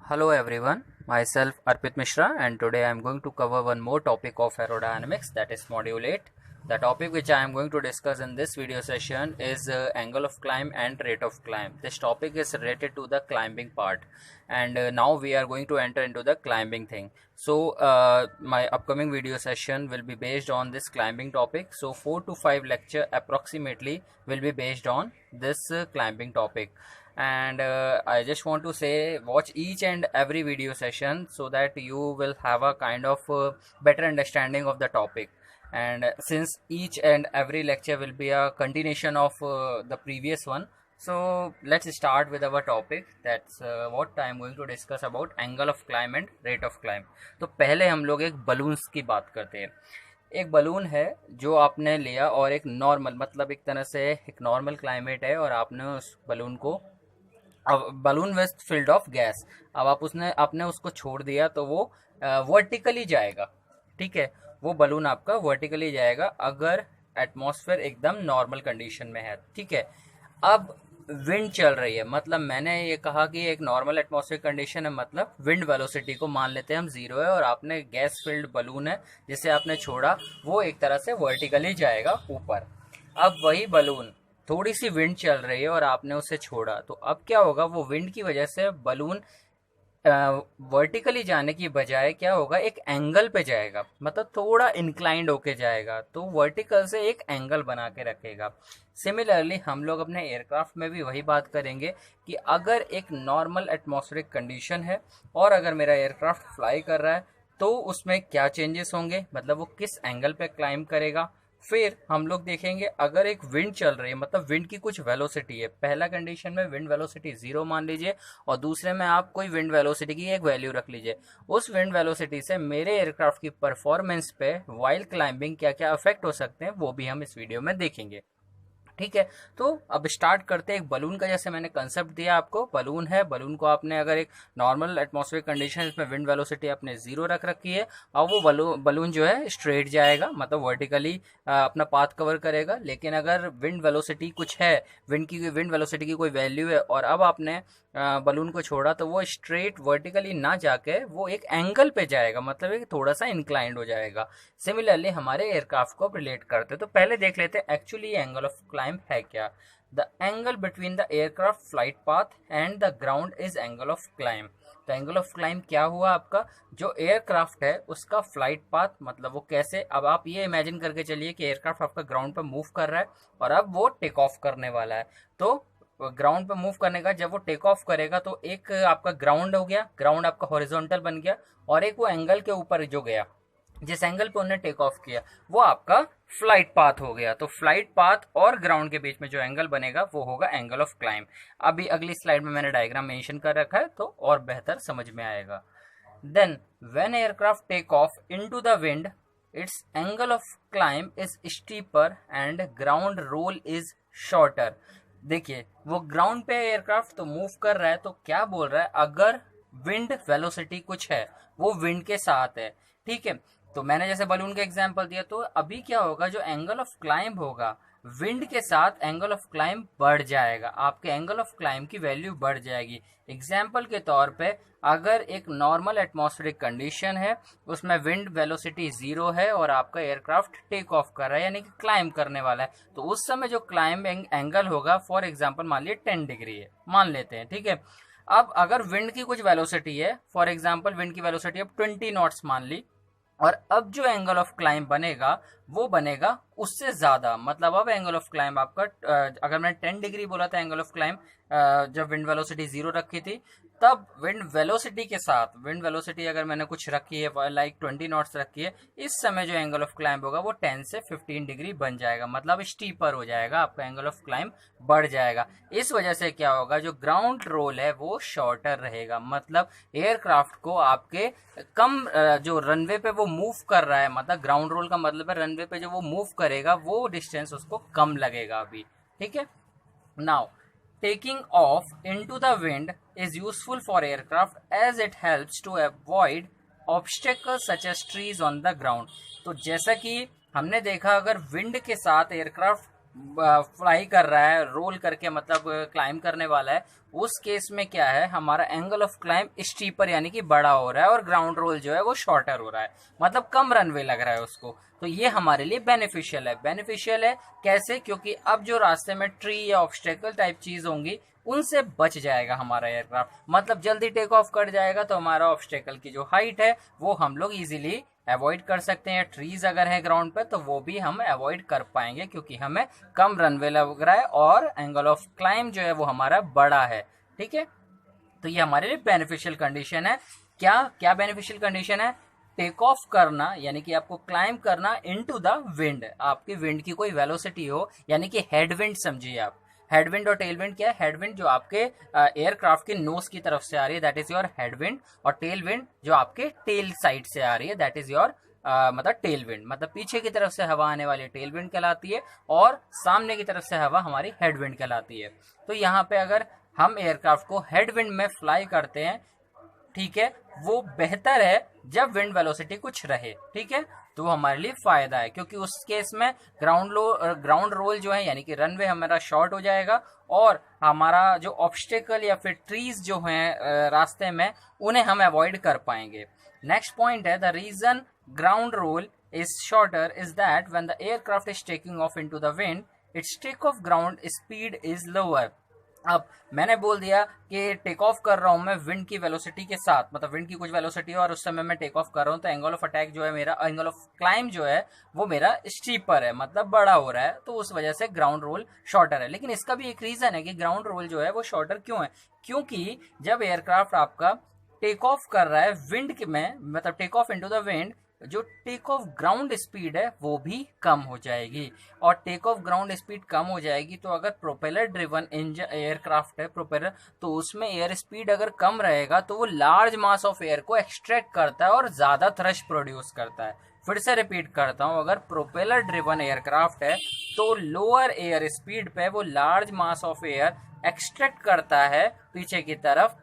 Hello everyone, myself Arpit Mishra and today I am going to cover one more topic of aerodynamics, that is module 8. The topic which I am going to discuss in this video session is angle of climb and rate of climb. This topic is related to the climbing part and now we are going to enter into the climbing thing. So my upcoming video session will be based on this climbing topic. So 4 to 5 lecture approximately will be based on this climbing topic. And I just want to say, watch each and every video session so that you will have a kind of better understanding of the topic. And since each and every lecture will be a continuation of the previous one, so let's start with our topic. That's what I am going to discuss about angle of climb and rate of climb. तो पहले हम लोग एक balloons की बात करते हैं. एक बलून है जो आपने लिया और एक नॉर्मल, मतलब एक तरह से एक नॉर्मल क्लाइमेट है और आपने उस बलून को, अब balloon with field of gas, अब आपने उसको छोड़ दिया तो वो वर्टिकली जाएगा. ठीक है, वो बलून आपका वर्टिकली जाएगा अगर एटमॉस्फेयर एकदम नॉर्मल कंडीशन में है. ठीक है, अब विंड चल रही है, मतलब मैंने ये कहा कि एक नॉर्मल एटमॉस्फेयर कंडीशन है, मतलब विंड वेलोसिटी को मान लेते हैं हम 0 है और आपने गैस फिल्ड बलून है जिसे आपने छोड़ा, वो एक तरह से वर्टिकली जाएगा ऊपर. अब वही बलून, थोड़ी सी विंड चल रही है और आपने उसे छोड़ा, तो अब क्या होगा, वो विंड की वजह से बलून वर्टिकली जाने की बजाय क्या होगा, एक एंगल पे जाएगा, मतलब थोड़ा इंक्लाइंड होके जाएगा, तो वर्टिकल से एक एंगल बना के रखेगा. सिमिलरली हम लोग अपने एयरक्राफ्ट में भी वही बात करेंगे कि अगर एक नॉर्मल एटमॉस्फेरिक कंडीशन है और अगर मेरा एयरक्राफ्ट फ्लाई कर रहा है तो उसमें क्या चेंजेस होंगे, मतलब वो किस एंगल पे क्लाइंब करेगा. फिर हम लोग देखेंगे अगर एक विंड चल रही है, मतलब विंड की कुछ वेलोसिटी है, पहला कंडीशन में विंड वेलोसिटी 0 मान लीजिए और दूसरे में आप कोई विंड वेलोसिटी की एक वैल्यू रख लीजिए. उस विंड वेलोसिटी से मेरे एयरक्राफ्ट की परफॉर्मेंस पे वाइल क्लाइंबिंग क्या क्या अफेक्ट हो सकते हैं वो भी हम इस वीडियो में देखेंगे. ठीक है, तो अब स्टार्ट करते हैं. एक बलून का जैसे मैंने कंसेप्ट दिया आपको, बलून है, बलून को आपने अगर एक नॉर्मल एटमॉस्फेयर कंडीशन, इसमें विंड वेलोसिटी आपने 0 रख रखी है और वो बलून जो है स्ट्रेट जाएगा, मतलब वर्टिकली अपना पाथ कवर करेगा. लेकिन अगर विंड वेलोसिटी कुछ है, विंड वेलोसिटी की कोई वैल्यू है और अब आपने बलून को छोड़ा तो वो स्ट्रेट वर्टिकली ना जाके वो एक एंगल पे जाएगा, मतलब एक थोड़ा सा इंक्लाइंड हो जाएगा. सिमिलरली हमारे एयरक्राफ्ट को रिलेट करते हैं, तो पहले देख लेते हैं एक्चुअली एंगल ऑफ क्लाइंब है क्या. The angle between the aircraft flight path and the ground is angle of climb. तो एंगल ऑफ क्लाइंब क्या हुआ, आपका जो एयरक्राफ्ट है उसका फ्लाइट पाथ, मतलब वो कैसे, अब आप ये इमेजिन करके चलिए कि एयरक्राफ्ट आपका ग्राउंड पर मूव कर रहा है और अब वो टेक ऑफ करने वाला है. तो ग्राउंड पे मूव करने का, जब वो टेक ऑफ करेगा तो एक आपका ग्राउंड हो गया, ग्राउंड आपका हॉरिजॉन्टल बन गया और एक वो एंगल के ऊपर जो गया, जिस एंगल पे उन्होंने टेक ऑफ किया, वो आपका फ्लाइट पाथ हो गया. तो फ्लाइट पाथ और ग्राउंड के बीच में जो एंगल बनेगा वो होगा एंगल ऑफ क्लाइंब. अभी अगली स्लाइड में मैंने डायग्राम मेंशन कर रखा है तो और बेहतर समझ में आएगा. Then when aircraft take off into the wind, its angle of climb is steeper and ground roll is shorter. देखिए, वो ग्राउंड पे एयरक्राफ्ट तो मूव कर रहा है, तो क्या बोल रहा है, अगर विंड वेलोसिटी कुछ है, वो विंड के साथ है. ठीक है, तो मैंने जैसे बलून का एग्जांपल दिया, तो अभी क्या होगा, जो एंगल ऑफ क्लाइंब होगा विंड के साथ एंगल ऑफ क्लाइंब बढ़ जाएगा, आपके एंगल ऑफ क्लाइंब की वैल्यू बढ़ जाएगी. एग्जाम्पल के तौर पे अगर एक नॉर्मल एटमॉस्फेरिक कंडीशन है, उसमें विंड वेलोसिटी 0 है और आपका एयरक्राफ्ट टेक ऑफ कर रहा है, यानी कि क्लाइंब करने वाला है, तो उस समय जो क्लाइंब एंगल होगा, फॉर एग्जाम्पल मान लीजिए 10 डिग्री है, मान लेते हैं. ठीक है, अब अगर विंड की कुछ वेलोसिटी है, फॉर एग्जाम्पल विंड की वेलोसिटी अब 20 नॉट्स मान ली, और अब जो एंगल ऑफ क्लाइंब बनेगा वो बनेगा उससे ज्यादा, मतलब अब एंगल ऑफ क्लाइंब आपका, अगर मैंने 10 डिग्री बोला था एंगल ऑफ क्लाइंब, जब विंड वेलोसिटी 0 रखी थी, तब विंड वेलोसिटी के साथ, विंड वेलोसिटी अगर मैंने कुछ रखी है लाइक 20 नॉट्स रखी है, इस समय जो एंगल ऑफ क्लाइंब होगा वो 10 से 15 डिग्री बन जाएगा, मतलब स्टीपर हो जाएगा, आपका एंगल ऑफ क्लाइंब बढ़ जाएगा. इस वजह से क्या होगा, जो ग्राउंड रोल है वो शॉर्टर रहेगा, मतलब एयरक्राफ्ट को आपके कम, जो रनवे पे वो मूव कर रहा है, मतलब ग्राउंड रोल का मतलब है रनवे पे जो वो मूव करेगा वो डिस्टेंस उसको कम लगेगा अभी. ठीक है, now taking off into the wind is useful for aircraft as it helps to avoid obstacles such as trees on the ground. तो जैसा कि हमने देखा, अगर विंड के साथ एयरक्राफ्ट फ्लाई कर रहा है, रोल करके मतलब क्लाइंब करने वाला है, उस केस में क्या है, हमारा एंगल ऑफ क्लाइंब स्टीपर यानी कि बड़ा हो रहा है और ग्राउंड रोल जो है वो शॉर्टर हो रहा है, मतलब कम रनवे लग रहा है उसको। तो ये हमारे लिए बेनिफिशियल है। बेनिफिशियल है कैसे? क्योंकि अब जो रास्ते में ट्री या ऑब्स्टेकल टाइप चीज होंगी उनसे बच जाएगा हमारा एयरक्राफ्ट, मतलब जल्दी टेक ऑफ कर जाएगा। तो हमारा ऑब्स्टेकल की जो हाइट है वो हम लोग इजीली अवॉइड कर सकते हैं। ट्रीज अगर है ग्राउंड पे तो वो भी हम अवॉइड कर पाएंगे क्योंकि हमें कम रनवे लग रहा है और एंगल ऑफ क्लाइंब जो है वो हमारा बड़ा है। ठीक है, तो ये हमारे लिए बेनिफिशियल कंडीशन है। क्या क्या बेनिफिशियल कंडीशन है? टेक ऑफ करना यानी कि आपको क्लाइंब करना इनटू द विंड, आपकी विंड की कोई वेलोसिटी हो, यानी कि हेडविंड समझिए आप। हेडविंड और टेलविंड क्या है? हेडविंड जो आपके एयरक्राफ्ट के नोज की तरफ से आ रही है दैट इज योर हेडविंड, और टेलविंड जो आपके टेल साइड से आ रही है दैट इज योर मतलब टेल विंड, मतलब पीछे की तरफ से हवा आने वाली टेल विंड कहलाती है और सामने की तरफ से हवा हमारी हेड विंड कहलाती है। तो यहाँ पे अगर हम एयरक्राफ्ट को हेड विंड में फ्लाई करते हैं, ठीक है, वो बेहतर है जब विंड वेलोसिटी कुछ रहे। ठीक है, तो वो हमारे लिए फायदा है क्योंकि उस केस में ग्राउंड रोल जो है यानी कि रनवे हमारा शॉर्ट हो जाएगा और हमारा जो ऑब्स्टेकल या फिर ट्रीज जो हैं रास्ते में उन्हें हम अवॉइड कर पाएंगे। नेक्स्ट पॉइंट है the reason ground roll is shorter is that when the aircraft is taking off into the wind its take off ground speed is lower. अब मैंने बोल दिया कि टेक ऑफ कर रहा हूं मैं विंड की वेलोसिटी के साथ, मतलब विंड की कुछ वेलोसिटी है और उस समय मैं टेक ऑफ कर रहा हूं, तो एंगल ऑफ अटैक जो है मेरा, एंगल ऑफ क्लाइंब जो है वो मेरा स्टीपर है, मतलब बड़ा हो रहा है, तो उस वजह से ग्राउंड रोल शॉर्टर है। लेकिन इसका भी एक रीजन है कि ग्राउंड रोल जो है वो शॉर्टर क्यों है, क्योंकि जब एयरक्राफ्ट आपका टेक ऑफ कर रहा है विंड में, मतलब take off into the wind, जो टेक ऑफ ग्राउंड स्पीड है वो भी कम हो जाएगी। और टेक ऑफ ग्राउंड स्पीड कम हो जाएगी तो अगर प्रोपेलर ड्रिवन इंजन एयरक्राफ्ट है प्रोपेलर, तो उसमें एयर स्पीड अगर कम रहेगा तो वो लार्ज मास ऑफ एयर को एक्सट्रैक्ट करता है और ज्यादा थ्रस्ट प्रोड्यूस करता है। फिर से रिपीट करता हूं, अगर प्रोपेलर ड्रिवन एयरक्राफ्ट है तो लोअर एयर स्पीड पे वो large mass of air extract करता है पीछे की तरफ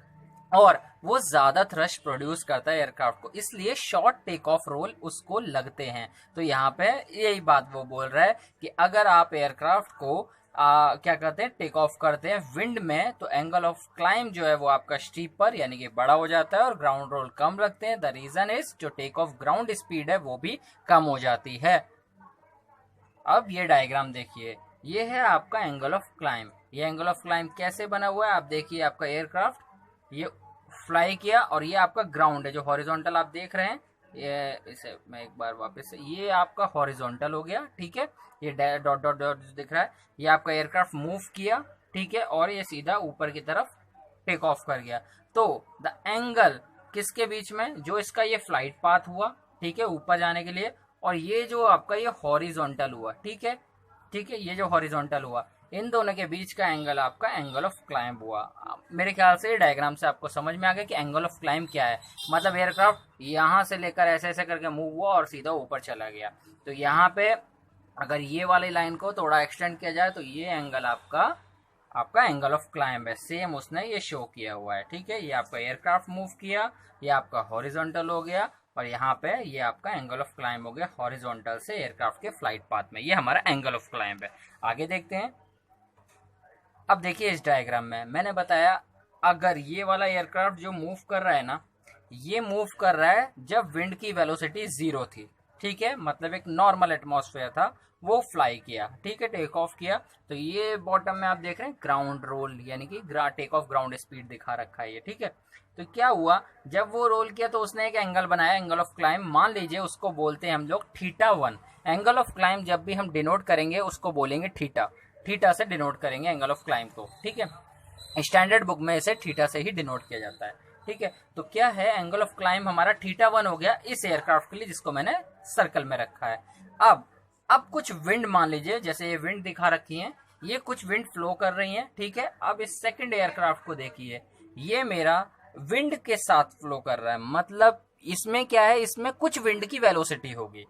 और वो ज्यादा थ्रस्ट प्रोड्यूस करता है एयरक्राफ्ट को, इसलिए शॉर्ट टेक ऑफ रोल उसको लगते हैं। तो यहाँ पे यही बात वो बोल रहा है कि अगर आप एयरक्राफ्ट को क्या कहते हैं टेक ऑफ करते हैं विंड में तो एंगल ऑफ क्लाइंब जो है वो आपका स्टीपर यानी कि बड़ा हो जाता है और ग्राउंड रोल कम रखते हैं। द रीजन इज जो टेक ऑफ ग्राउंड स्पीड है वो भी कम हो जाती है। अब ये डायग्राम देखिए, ये है आपका एंगल ऑफ क्लाइंब। ये एंगल ऑफ क्लाइंब कैसे बना हुआ है आप देखिए, आपका एयरक्राफ्ट ये फ्लाई किया और ये आपका ग्राउंड है जो हॉरिजॉन्टल आप देख रहे हैं, ये इसे मैं एक बार वापस से, ये आपका हॉरिजॉन्टल हो गया, ठीक है, ये डॉट डॉट डॉट दिख रहा है, ये आपका एयरक्राफ्ट मूव किया, ठीक है, और ये सीधा ऊपर की तरफ टेक ऑफ कर गया। तो द एंगल किसके बीच में, जो इसका ये फ्लाइट पाथ हुआ, ठीक है, ऊपर जाने के लिए, और ये जो आपका ये हॉरिजॉन्टल हुआ, ठीक है, ठीक है, ये जो हॉरिजॉन्टल हुआ, इन दोनों के बीच का एंगल आपका एंगल ऑफ क्लाइंब हुआ। मेरे ख्याल से डायग्राम से आपको समझ में आ गया कि एंगल ऑफ क्लाइंब क्या है। मतलब एयरक्राफ्ट यहाँ से लेकर ऐसे ऐसे करके मूव हुआ और सीधा ऊपर चला गया। तो यहाँ पे अगर ये वाली लाइन को थोड़ा एक्सटेंड किया जाए तो ये एंगल आपका एंगल ऑफ क्लाइंब है, सेम उसने ये शो किया हुआ है, ठीक है। ये आपका एयरक्राफ्ट मूव किया, ये आपका हॉरिजॉन्टल हो गया, और यहाँ पे ये आपका एंगल ऑफ क्लाइंब हो गया हॉरिजॉन्टल से एयरक्राफ्ट के फ्लाइट पाथ में। ये हमारा एंगल ऑफ क्लाइंब है। आगे देखते हैं। अब देखिए इस डायग्राम में मैंने बताया अगर ये वाला एयरक्राफ्ट जो मूव कर रहा है ना, ये मूव कर रहा है जब विंड की वेलोसिटी 0 थी, ठीक है, मतलब एक नॉर्मल एटमॉस्फेयर था, वो फ्लाई किया, ठीक है, टेक ऑफ किया। तो ये बॉटम में आप देख रहे हैं ग्राउंड रोल यानी कि टेक ऑफ ग्राउंड स्पीड दिखा रखा है ये, ठीक है। तो क्या हुआ, जब वो रोल किया तो उसने एक एंगल बनाया, एंगल ऑफ क्लाइंब, मान लीजिए उसको बोलते हैं हम लोग θ1। एंगल ऑफ क्लाइंब जब भी हम डिनोट करेंगे उसको बोलेंगे थीटा, थीटा से डिनोट करेंगे एंगल ऑफ क्लाइंब को, ठीक है। स्टैंडर्ड बुक में इसे थीटा से ही डिनोट किया जाता है, ठीक है। तो क्या है, एंगल ऑफ क्लाइंब हमारा θ1 हो गया इस एयरक्राफ्ट के लिए जिसको मैंने सर्कल में रखा है। अब कुछ विंड मान लीजिए, जैसे ये विंड दिखा रखी है, ये कुछ विंड फ्लो कर रही है, ठीक है। अब इस सेकंड एयरक्राफ्ट को देखिए, ये मेरा विंड के साथ फ्लो कर रहा है, मतलब इसमें क्या है, इसमें कुछ विंड की वेलोसिटी होगी।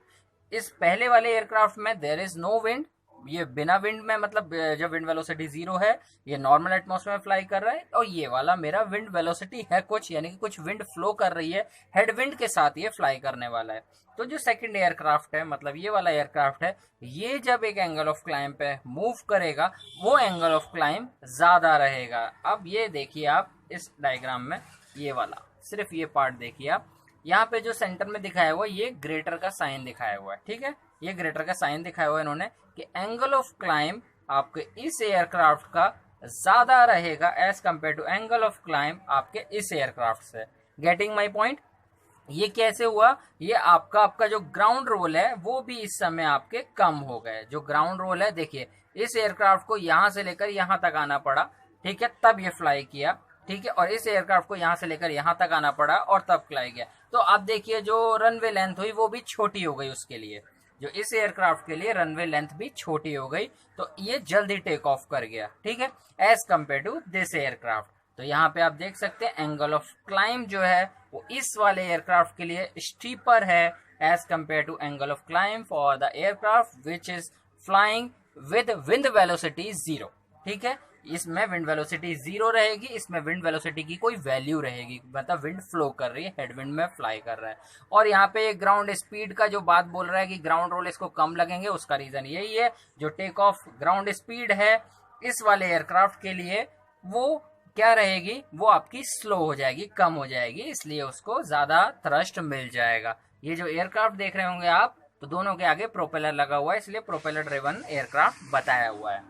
इस पहले वाले एयरक्राफ्ट में देयर इज नो विंड, ये बिना विंड में, मतलब जब विंड वेलोसिटी 0 है, ये नॉर्मल एटमॉस्फेयर में फ्लाई कर रहा है, और ये वाला मेरा विंड वेलोसिटी है कुछ, यानी कि कुछ विंड फ्लो कर रही है, हेड विंड के साथ ये फ्लाई करने वाला है। तो जो सेकंड एयरक्राफ्ट है, मतलब ये वाला एयरक्राफ्ट है, ये जब एक एंगल ऑफ क्लाइम पे मूव करेगा, वो एंगल ऑफ क्लाइम ज्यादा रहेगा। अब ये देखिए आप इस डायग्राम में, ये वाला सिर्फ ये पार्ट देखिए आप, यहाँ पे जो सेंटर में दिखाया हुआ ये ग्रेटर का साइन दिखाया हुआ है, ठीक है, ये ग्रेटर का साइन दिखाया हुआ है इन्होंने कि एंगल ऑफ क्लाइम आपके इस एयरक्राफ्ट का ज्यादा रहेगा as compared to angle of climb आपके इस एयरक्राफ्ट से। Getting my point? ये कैसे हुआ? ये आपका जो ग्राउंड रोल है वो भी इस समय आपके कम हो गए। जो ग्राउंड रोल है, देखिए इस एयरक्राफ्ट को यहां से लेकर यहां तक आना पड़ा, ठीक है, तब ये फ्लाई किया, ठीक है, और इस एयरक्राफ्ट को यहां से लेकर यहां तक आना पड़ा और तब फ्लाई किया। तो अब देखिए जो रनवे लेंथ हुई वो भी छोटी हो गई उसके लिए, जो इस एयरक्राफ्ट के लिए रनवे लेंथ भी छोटी हो गई, तो ये जल्दी टेक ऑफ कर गया, ठीक है, as compared to this aircraft. तो यहाँ पे आप देख सकते हैं एंगल ऑफ क्लाइम जो है वो इस वाले एयरक्राफ्ट के लिए स्टीपर है as compared to angle of climb for the aircraft which is flying with wind velocity 0, ठीक है। इसमें विंड वेलोसिटी 0 रहेगी, इसमें विंड वेलोसिटी की कोई वैल्यू रहेगी, मतलब विंड फ्लो कर रही है, हेडविंड में फ्लाई कर रहा है। और यहाँ पे ग्राउंड स्पीड का जो बात बोल रहा है कि ग्राउंड रोल इसको कम लगेंगे, उसका रीजन यही है, जो टेक ऑफ ग्राउंड स्पीड है इस वाले एयरक्राफ्ट के लिए वो क्या रहेगी, वो आपकी स्लो हो जाएगी, कम हो जाएगी, इसलिए उसको ज्यादा थ्रस्ट मिल जाएगा। ये जो एयरक्राफ्ट देख रहे होंगे आप, तो दोनों के आगे प्रोपेलर लगा हुआ है, इसलिए प्रोपेलर ड्रिवन एयरक्राफ्ट बताया हुआ है।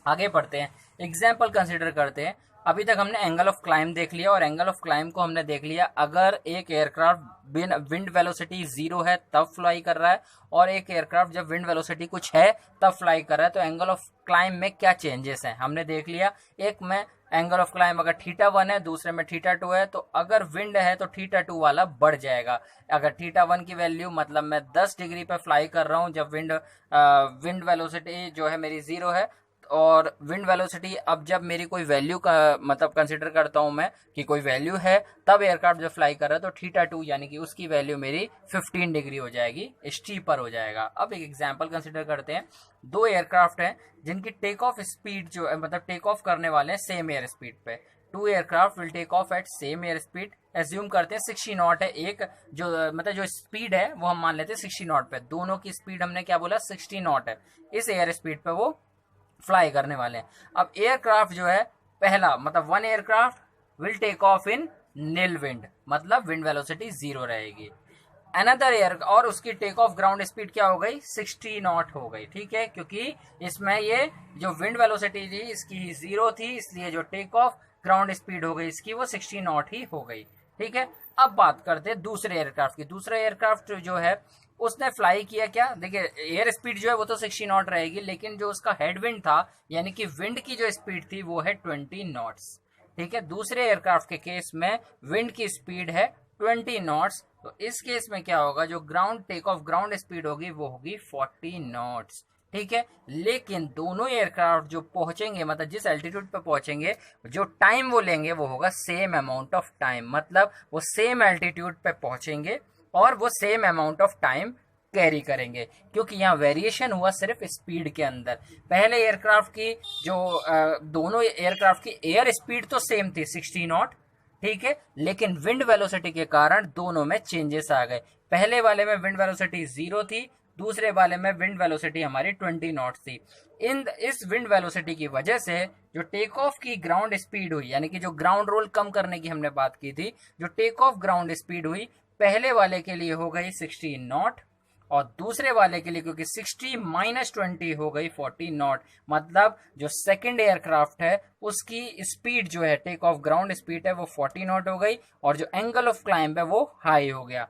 आगे बढ़ते हैं, एग्जाम्पल कंसिडर करते हैं। अभी तक हमने एंगल ऑफ क्लाइम देख लिया, और एंगल ऑफ क्लाइम को हमने देख लिया अगर एक एयरक्राफ्ट विंड वेलोसिटी 0 है तब फ्लाई कर रहा है, और एक एयरक्राफ्ट जब विंड वेलोसिटी कुछ है तब फ्लाई कर रहा है, तो एंगल ऑफ क्लाइम में क्या चेंजेस हैं हमने देख लिया। एक में एंगल ऑफ क्लाइम अगर θ1 है, दूसरे में θ2 है, तो अगर विंड है तो θ2 वाला बढ़ जाएगा। अगर θ1 की वैल्यू, मतलब मैं 10 डिग्री पे फ्लाई कर रहा हूं जब विंड वेलोसिटी जो है मेरी 0 है, और विंड वेलोसिटी अब जब मेरी कोई वैल्यू का मतलब कंसिडर करता हूं मैं कि कोई वैल्यू है, तब एयरक्राफ्ट जब फ्लाई कर रहा है तो θ2 यानी कि उसकी वैल्यू मेरी 15 डिग्री हो जाएगी, स्टीपर हो जाएगा। अब एक एग्जांपल कंसिडर करते हैं। दो एयरक्राफ्ट हैं जिनकी टेक ऑफ स्पीड जो है, मतलब टेक ऑफ करने वाले हैं सेम एयर स्पीड पे। Two aircraft will take off at same air speed. Assume करते हैं 60 नॉट है, एक जो मतलब जो स्पीड है वो हम मान लेते हैं 60 नॉट पे। दोनों की स्पीड हमने क्या बोला, 60 नॉट है, इस एयर स्पीड पे वो फ्लाई करने वाले हैं। अब एयरक्राफ्ट जो है पहला, मतलब one aircraft will take off in nil wind, मतलब विंड वेलोसिटी 0 रहेगी। अनदर एयर, और उसकी टेक ऑफ ग्राउंड स्पीड क्या हो गई, 60 नॉट हो गई, ठीक है, क्योंकि इसमें ये जो विंड वेलोसिटी थी इसकी 0 थी, इसलिए जो टेक ऑफ ग्राउंड स्पीड हो गई इसकी वो 60 नॉट ही हो गई, ठीक है। अब बात करते हैं दूसरे एयरक्राफ्ट की। दूसरा एयरक्राफ्ट जो है उसने फ्लाई किया क्या, देखिए एयर स्पीड जो है वो तो 60 नॉट रहेगी, लेकिन जो उसका हेडविंड था यानी कि विंड की जो स्पीड थी वो है 20 नॉट्स, ठीक है। दूसरे एयरक्राफ्ट के केस में विंड की स्पीड है 20 नॉट्स, तो इस केस में क्या होगा, जो ground take off ground speed होगी वो होगी 40 नॉट्स, ठीक है। लेकिन दोनों एयरक्राफ्ट जो पहुंचेंगे, मतलब जिस एल्टीट्यूड पे पहुंचेंगे, जो टाइम वो लेंगे वो होगा सेम अमाउंट ऑफ टाइम, मतलब वो सेम एल्टीट्यूड पे पहुंचेंगे और वो same amount of time carry करेंगे, क्योंकि यहाँ वेरिएशन हुआ सिर्फ स्पीड के अंदर। पहले एयरक्राफ्ट की जो दोनों एयरक्राफ्ट की एयर स्पीड तो सेम थी 60 नॉट, ठीक है, लेकिन विंड वेलोसिटी के कारण दोनों में चेंजेस आ गए। पहले वाले में विंड वेलोसिटी 0 थी, दूसरे वाले में विंड वेलोसिटी हमारी 20 नॉट थी। इस विंड वेलोसिटी की वजह से जो टेक ऑफ की ग्राउंड स्पीड हुई, यानी कि जो ग्राउंड रोल कम करने की हमने बात की थी, जो टेक ऑफ ग्राउंड स्पीड हुई पहले वाले के लिए हो गई 60 नॉट, और दूसरे वाले के लिए क्योंकि 60 माइनस 20 हो गई 40 नॉट, मतलब जो सेकंड एयरक्राफ्ट है उसकी स्पीड जो है टेक ऑफ ग्राउंड स्पीड है वो 40 नॉट हो गई, और जो एंगल ऑफ क्लाइंब है वो हाई हो गया,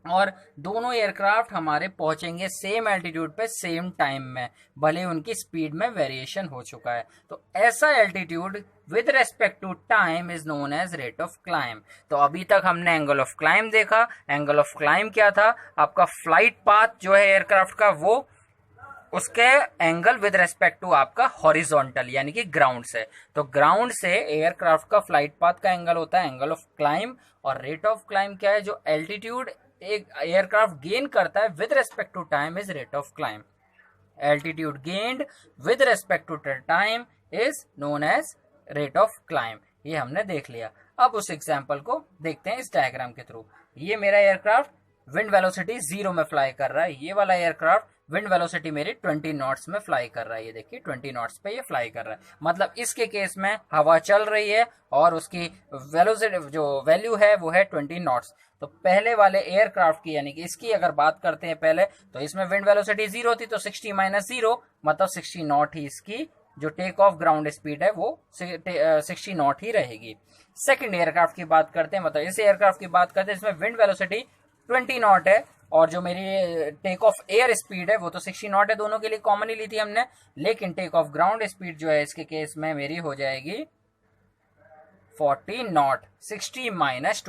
और दोनों एयरक्राफ्ट हमारे पहुंचेंगे सेम एल्टीट्यूड पे सेम टाइम में, भले उनकी स्पीड में वेरिएशन हो चुका है। तो ऐसा altitude with respect to time is known as rate of climb. तो अभी तक हमने एंगल ऑफ क्लाइंब देखा। एंगल ऑफ क्लाइंब क्या था, आपका फ्लाइट पाथ जो है एयरक्राफ्ट का, वो उसके एंगल विद रेस्पेक्ट टू आपका हॉरिजॉन्टल यानी कि ग्राउंड से। तो ग्राउंड से एयरक्राफ्ट का फ्लाइट पाथ का एंगल होता है एंगल ऑफ क्लाइंब, और रेट ऑफ क्लाइंब क्या है, जो एल्टीट्यूड एक एयरक्राफ्ट गेन करता है with respect to time is rate of climb. altitude gained with respect to time is known as rate of climb। ये हमने देख लिया। अब उस एग्जाम्पल को देखते हैं इस डायग्राम के थ्रू। ये मेरा एयरक्राफ्ट विंड वेलोसिटी 0 में फ्लाई कर रहा है, ये वाला एयरक्राफ्ट विंड वेलोसिटी मेरी 20 नॉट्स में फ्लाई कर रहा है। ये देखिए 20 नॉट्स पे ये फ्लाई कर रहा है, मतलब इसके केस में हवा चल रही है और उसकी वेलोसिटी जो वैल्यू है वो है 20 नॉट्स। तो पहले वाले एयरक्राफ्ट की यानी कि इसकी अगर बात करते हैं पहले, तो इसमें विंड वेलोसिटी 0 थी, तो 60 माइनस 0 मतलब 60 नॉट ही इसकी जो टेक ऑफ ग्राउंड स्पीड है वो 60 नॉट ही रहेगी। सेकंड एयरक्राफ्ट की बात करते हैं, मतलब इस एयरक्राफ्ट की बात करते हैं, इसमें विंड वेलोसिटी 20 नॉट है और जो मेरी टेक ऑफ एयर स्पीड है वो तो 60 नॉट है, दोनों के लिए कॉमन ही ली थी हमने। लेकिन टेक ऑफ ग्राउंड स्पीड जो है इसके केस में मेरी हो जाएगी 40 नॉट। 60 माइनस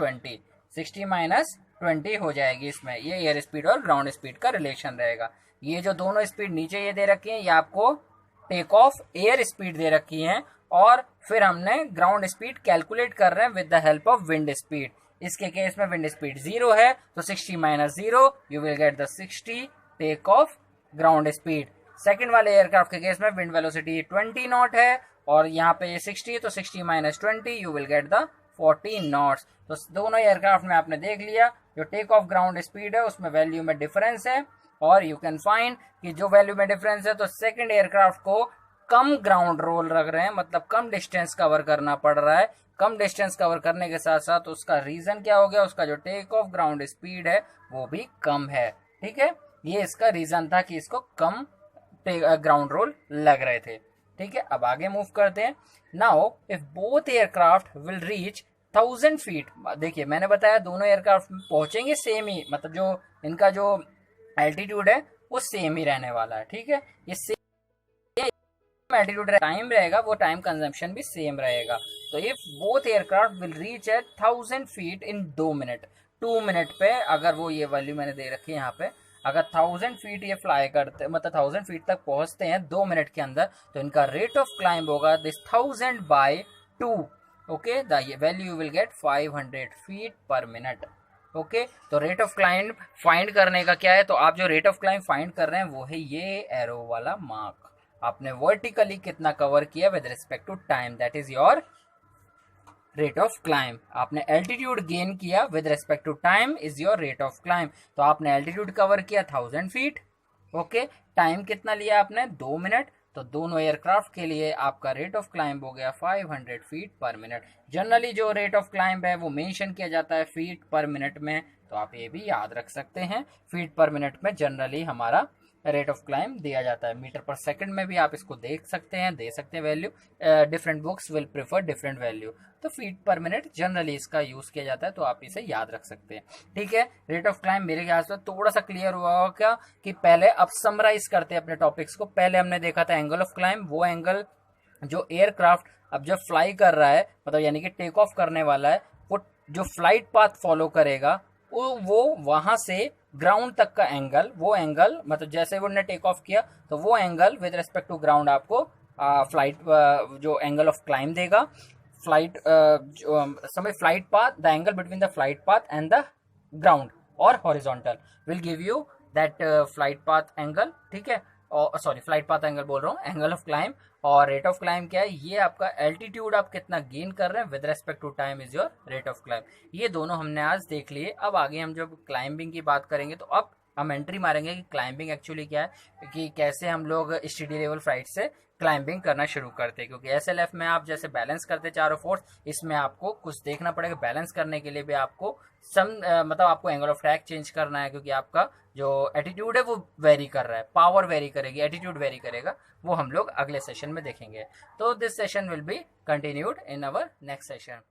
20 हो जाएगी इसमें। ये एयर स्पीड और ग्राउंड स्पीड का रिलेशन रहेगा। ये जो दोनों स्पीड नीचे ये दे रखी है, ये आपको टेक ऑफ एयर स्पीड दे रखी है और फिर हमने ग्राउंड स्पीड कैलकुलेट कर रहे हैं with the help of wind speed. इसके केस में विंड स्पीड 0 है, तो 60 minus 0 you will get the 60 take off ground speed. Second वाले एयरक्राफ्ट के केस में विंड वेलोसिटी 20 नॉट है और यहाँ पे ये 60 है, तो 60 minus 20 you will get the 40 knots. तो दोनों एयरक्राफ्ट में आपने देख लिया जो टेक ऑफ ग्राउंड स्पीड है उसमें वैल्यू में डिफरेंस है और यू कैन फाइंड कि जो वैल्यू में डिफरेंस है तो सेकंड एयरक्राफ्ट को कम ग्राउंड रोल रख रहे हैं, मतलब कम डिस्टेंस कवर करना पड़ रहा है। कम डिस्टेंस कवर करने के साथ साथ उसका रीजन क्या हो गया, उसका जो टेक ऑफ ग्राउंड स्पीड है वो भी कम है। ठीक है, ये इसका रीजन था कि इसको कम ग्राउंड रोल लग रहे थे। ठीक है, अब आगे मूव करते हैं। Now if both aircraft will reach 1000 feet, देखिए मैंने बताया दोनों एयरक्राफ्ट पहुंचेंगे सेम ही, मतलब जो इनका जो एल्टीट्यूड है वो सेम ही रहने वाला है। ठीक है, ये सेम एल्टीट्यूड टाइम रहेगा, वो टाइम कंजम्पशन भी सेम रहेगा। तो if both aircraft will reach at 1000 feet in 2 minute, 2 minute पे अगर वो ये वैल्यू मैंने दे रखी है यहाँ पे, अगर 1000 फीट ये फ्लाई करते मतलब 1000 फीट तक पहुंचते हैं 2 मिनट के अंदर, तो इनका रेट ऑफ क्लाइंब होगा this 1000 by 2। Okay, the value will get 500 feet per minute. Okay, तो रेट ऑफ क्लाइंब फाइंड करने का क्या है, तो आप जो रेट ऑफ क्लाइंब फाइंड कर रहे हैं वो है ये एरो वाला मार्क। आपने वर्टिकली कितना कवर किया with respect to time, that is your rate of climb. आपने एल्टीट्यूड गेन किया with respect to time is your rate of climb. तो आपने एल्टीट्यूड कवर किया 1000 फीट। ओके, टाइम कितना लिया आपने 2 मिनट, तो दोनों एयरक्राफ्ट के लिए आपका रेट ऑफ क्लाइंब हो गया 500 फीट पर मिनट। जनरली जो रेट ऑफ क्लाइंब है वो मेंशन किया जाता है फीट पर मिनट में, तो आप ये भी याद रख सकते हैं। फीट पर मिनट में जनरली हमारा रेट ऑफ क्लाइंब दिया जाता है। मीटर पर सेकंड में भी आप इसको देख सकते हैं, दे सकते हैं value. Different books will prefer different value, तो फीट पर मिनट जनरली इसका यूज किया जाता है, तो आप इसे याद रख सकते हैं। ठीक है, रेट ऑफ क्लाइंब मेरे ख्याल से थोड़ा सा क्लियर हुआ होगा क्या कि पहले अब समराइज करते हैं अपने टॉपिक्स को। पहले हमने देखा था एंगल ऑफ क्लाइंब, वो एंगल जो एयरक्राफ्ट अब जब फ्लाई कर रहा है, मतलब यानी कि टेक ऑफ करने वाला है, वो जो फ्लाइट पाथ फॉलो करेगा वो वहां से ग्राउंड तक का एंगल, वो एंगल मतलब जैसे वो ने टेक ऑफ किया तो वो angle with respect to ground आपको फ्लाइट जो एंगल ऑफ क्लाइंब देगा। फ्लाइट समय flight path, the angle between the flight path and the ground और horizontal will give you that flight path angle. ठीक है, और सॉरी फ्लाइट पाथ एंगल बोल रहा हूँ, एंगल ऑफ क्लाइंब। और रेट ऑफ क्लाइंब क्या है, ये आपका एल्टीट्यूड आप कितना गेन कर रहे हैं with respect to time is your rate of climb. ये दोनों हमने आज देख लिए। अब आगे हम जब क्लाइंबिंग की बात करेंगे तो अब हम एंट्री मारेंगे कि क्लाइंबिंग एक्चुअली क्या है, कि कैसे हम लोग स्टडी लेवल फ्लाइट से क्लाइंबिंग करना शुरू करते हैं। क्योंकि SLF में आप जैसे बैलेंस करते चारों फोर्स, इसमें आपको कुछ देखना पड़ेगा। बैलेंस करने के लिए भी आपको मतलब आपको एंगल ऑफ अटैक चेंज करना है, क्योंकि आपका जो एटीट्यूड है वो वेरी कर रहा है, पावर वेरी करेगी, एटीट्यूड वेरी करेगा। वो हम लोग अगले सेशन में देखेंगे। तो this session will be continued in our next session.